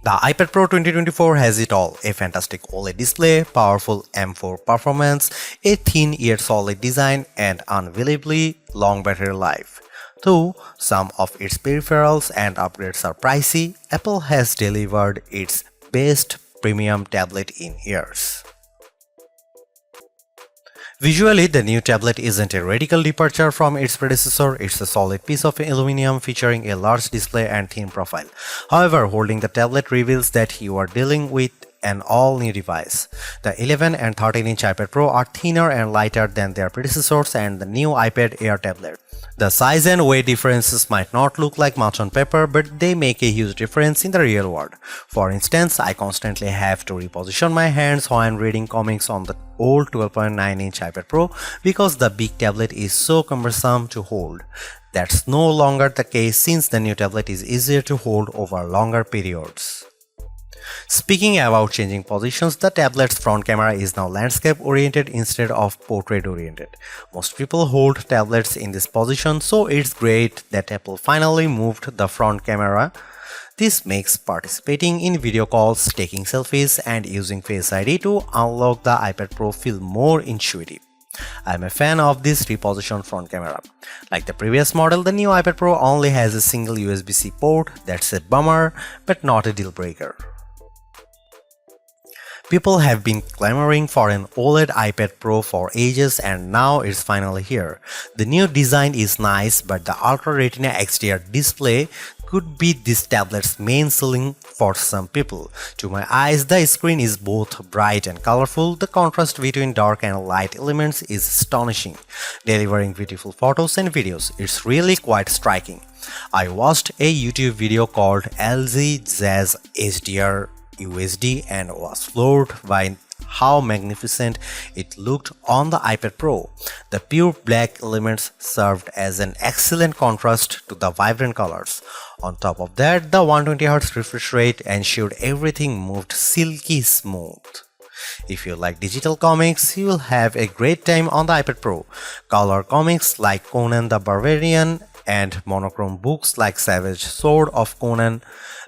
The iPad Pro 2024 has it all: a fantastic OLED display, powerful M4 performance, a thin yet solid design, and unbelievably long battery life. Though some of its peripherals and upgrades are pricey, Apple has delivered its best premium tablet in years. Visually, the new tablet isn't a radical departure from its predecessor. It's a solid piece of aluminum featuring a large display and thin profile. However, holding the tablet reveals that you are dealing with an all-new device. The 11 and 13-inch iPad Pro are thinner and lighter than their predecessors and the new iPad Air tablet. The size and weight differences might not look like much on paper, but they make a huge difference in the real world. For instance, I constantly have to reposition my hands when reading comics on the old 12.9-inch iPad Pro because the big tablet is so cumbersome to hold. That's no longer the case since the new tablet is easier to hold over longer periods. Speaking about changing positions, the tablet's front camera is now landscape-oriented instead of portrait-oriented. Most people hold tablets in this position, so it's great that Apple finally moved the front camera. This makes participating in video calls, taking selfies, and using Face ID to unlock the iPad Pro feel more intuitive. I'm a fan of this repositioned front camera. Like the previous model, the new iPad Pro only has a single USB-C port. That's a bummer, but not a deal breaker. People have been clamoring for an OLED iPad Pro for ages and now it's finally here. The new design is nice, but the Ultra Retina XDR display could be this tablet's main selling for some people. To my eyes, the screen is both bright and colorful. The contrast between dark and light elements is astonishing, delivering beautiful photos and videos. It's really quite striking. I watched a YouTube video called LG Jazz HDR USD and was floored by how magnificent it looked on the iPad Pro. The pure black elements served as an excellent contrast to the vibrant colors. On top of that, the 120Hz refresh rate ensured everything moved silky smooth. If you like digital comics, you will have a great time on the iPad Pro. Color comics like Conan the Barbarian and monochrome books like Savage Sword of Conan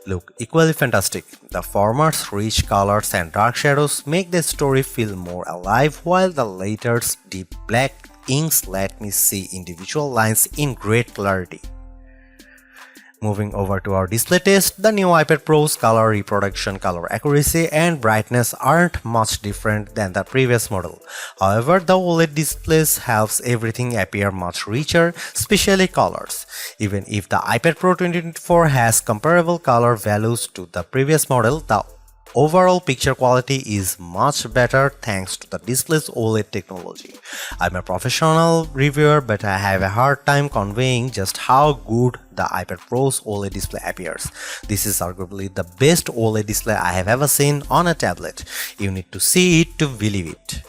look equally fantastic. The former's rich colors and dark shadows make the story feel more alive, while the latter's deep black inks let me see individual lines in great clarity. Moving over to our display test, the new iPad Pro's color reproduction, color accuracy, and brightness aren't much different than the previous model. However, the OLED displays helps everything appear much richer, especially colors. Even if the iPad Pro 2024 has comparable color values to the previous model, the overall picture quality is much better thanks to the display's OLED technology. I'm a professional reviewer, but I have a hard time conveying just how good the iPad Pro's OLED display appears. This is arguably the best OLED display I have ever seen on a tablet. You need to see it to believe it.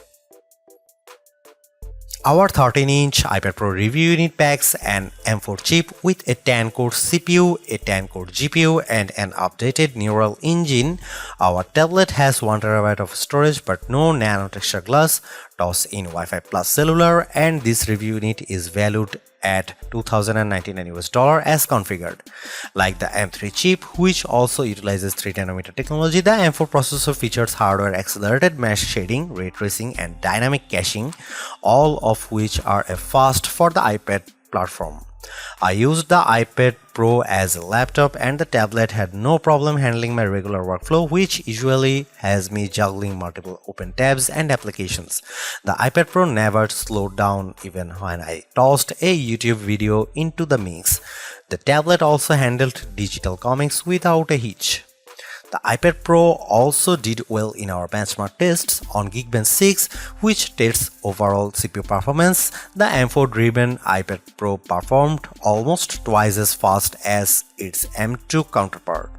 Our 13-inch iPad Pro review unit packs an M4 chip with a 10-core CPU, a 10-core GPU, and an updated neural engine. Our tablet has 1TB of storage but no nano texture glass, toss-in Wi-Fi plus cellular, and this review unit is valued at $2,099 as configured. Like the M3 chip, which also utilizes 3nm technology, the M4 processor features hardware-accelerated mesh shading, ray tracing, and dynamic caching, all of which are a first for the iPad platform. I used the iPad Pro as a laptop and the tablet had no problem handling my regular workflow, which usually has me juggling multiple open tabs and applications. The iPad Pro never slowed down even when I tossed a YouTube video into the mix. The tablet also handled digital comics without a hitch. The iPad Pro also did well in our benchmark tests on Geekbench 6, which tests overall CPU performance. The M4-driven iPad Pro performed almost twice as fast as its M2 counterpart.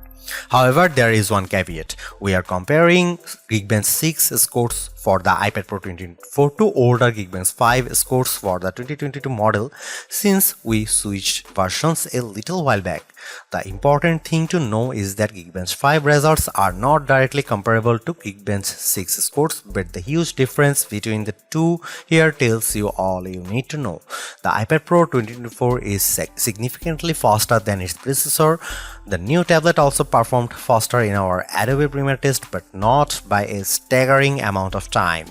However, there is one caveat. We are comparing Geekbench 6 scores for the iPad Pro 2024 to older Geekbench 5 scores for the 2022 model since we switched versions a little while back. The important thing to know is that Geekbench 5 results are not directly comparable to Geekbench 6 scores, but the huge difference between the two here tells you all you need to know. The iPad Pro 2024 is significantly faster than its predecessor. The new tablet also performed faster in our Adobe Premiere test, but not by a staggering amount of time.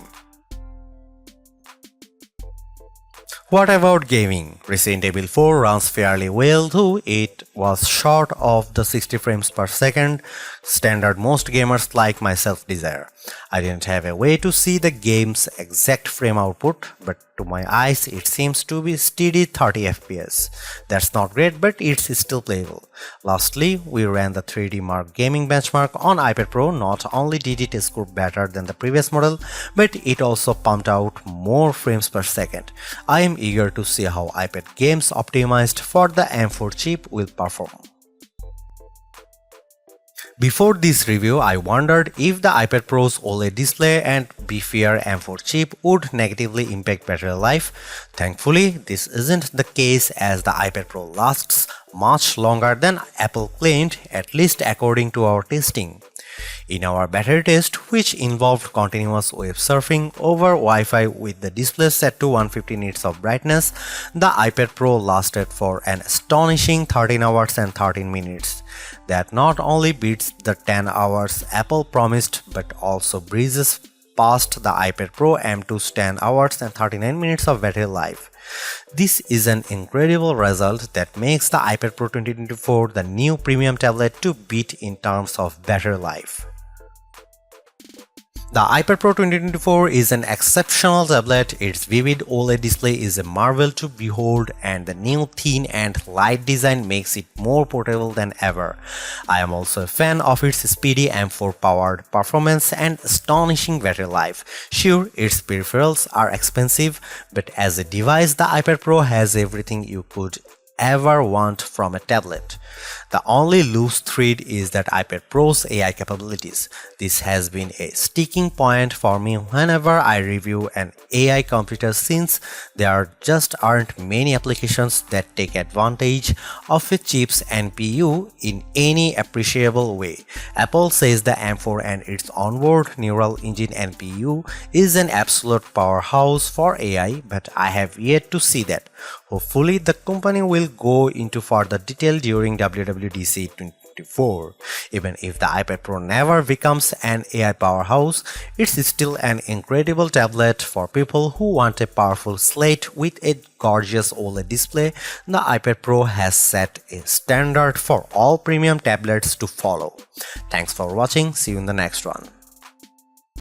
What about gaming? Resident Evil 4 runs fairly well, though it was short of the 60 frames per second standard most gamers like myself desire. I didn't have a way to see the game's exact frame output, but to my eyes it seems to be steady 30 FPS. That's not great, but it's still playable. Lastly, we ran the 3D Mark gaming benchmark on iPad Pro. Not only did it score better than the previous model, but it also pumped out more frames per second. I am eager to see how iPad games optimized for the M4 chip will perform. Before this review, I wondered if the iPad Pro's OLED display and beefier M4 chip would negatively impact battery life. Thankfully, this isn't the case, as the iPad Pro lasts much longer than Apple claimed, at least according to our testing. In our battery test, which involved continuous web surfing over Wi-Fi with the display set to 150 nits of brightness, the iPad Pro lasted for an astonishing 13 hours and 13 minutes. That not only beats the 10 hours Apple promised, but also breezes past the iPad Pro M2's 10 hours and 39 minutes of battery life. This is an incredible result that makes the iPad Pro 2024 the new premium tablet to beat in terms of battery life. The iPad Pro 2024 is an exceptional tablet. Its vivid OLED display is a marvel to behold, and the new thin and light design makes it more portable than ever. I am also a fan of its speedy M4 powered performance and astonishing battery life. Sure, its peripherals are expensive, but as a device, the iPad Pro has everything you could ever want from a tablet. The only loose thread is that iPad Pro's AI capabilities. This has been a sticking point for me whenever I review an AI computer, since there just aren't many applications that take advantage of a chip's NPU in any appreciable way. Apple says the M4 and its onboard neural engine NPU is an absolute powerhouse for AI, but I have yet to see that. Hopefully, the company will go into further detail during WWDC 2024. Even if the iPad Pro never becomes an AI powerhouse, it's still an incredible tablet for people who want a powerful slate with a gorgeous OLED display. The iPad Pro has set a standard for all premium tablets to follow. Thanks for watching. See you in the next one.